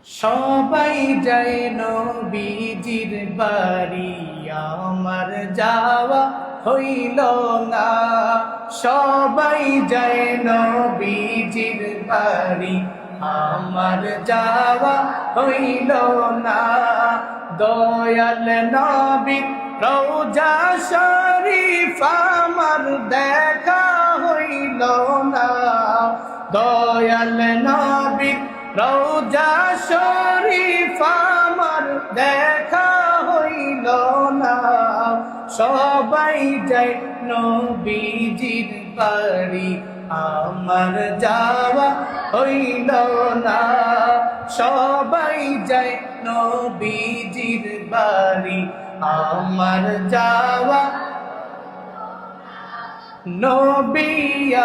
সবাই যায় নবীজির বাড়ি, আমার যাওয়া হইল না। সবাই যায় নবীজির বাড়ি, আমার যাওয়া হইল না। দয়াল নবীর রওজা শরীফ আমার দেখা হইল না। দয়াল নবীর রওজা শরীফ আমার দেখা হইল না। সবাই যায় নবীজির বাড়ি, আমার যাওয়া হইল না। সবাই যায় নবীজির বাড়ি, আমার যাওয়া। নবী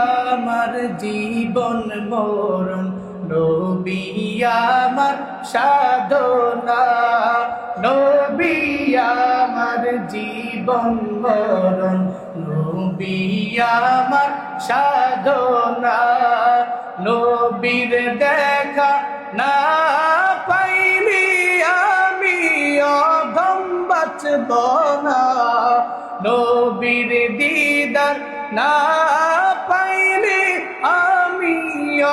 আমার জীবন মরণ, নবী আমার সাধনা। নবী আমার জীবন মরণ, নবী আমার সাধনা। নবীর দেখা না পাইলি আমি অধম বাঁচব না। নবীর দিদার না পাইলে আমি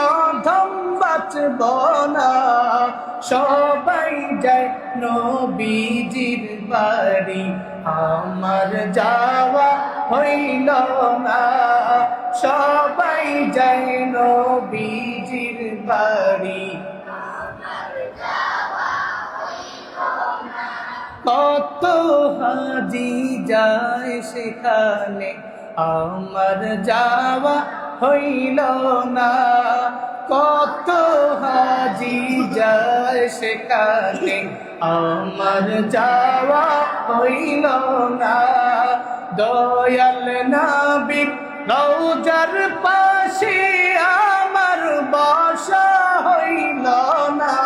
অধম বাঁচব না। সবাই যায় নবীজির বাড়ি, আমার যাওয়া হইল না। সবাই যায় নবীজির বাড়ি, কত হাজি যায় সেখানে, আমার যাওয়া হইল না। কত হাজি যায় সেখানে, আমার যাওয়া হইল না। দয়াল নবীর রওজার পাশে আমার বসা হইল না।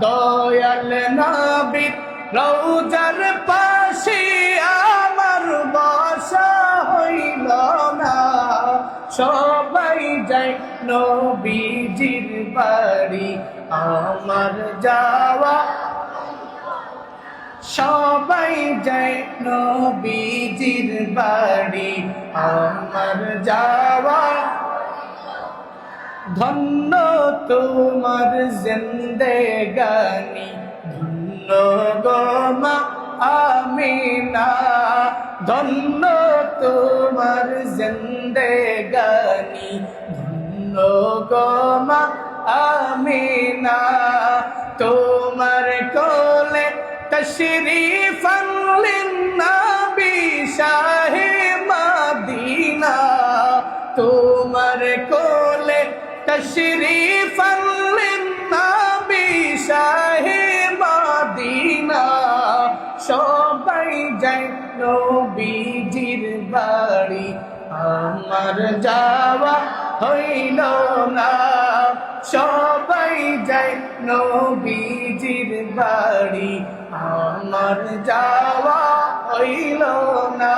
দয়াল নবীর রওজার পাশে আমার বসা হইল না। সবাই যায় নবীজির বাড়ি, আমার যাওয়া। সবাই যায় নবীজির বাড়ি, আমার যাওয়া। ধন্য তোমার জিন্দেগানি, ধন্য গো মা আমিনা। ধন্য তোমার জিন্দেগানি, ধন্য গো মা আমিনা। তোমার কোলে তশরীফান লিন্নবী শাহে মদিনা। তোমার কোলে তশরীফান লিন্নবী শাহে মদিনা। সবাই যায় নবীজির বাড়ি, আমার যাওয়া হইল না। সবাই যায় নবীজির বাড়ি, আমার যাওয়া হইল না।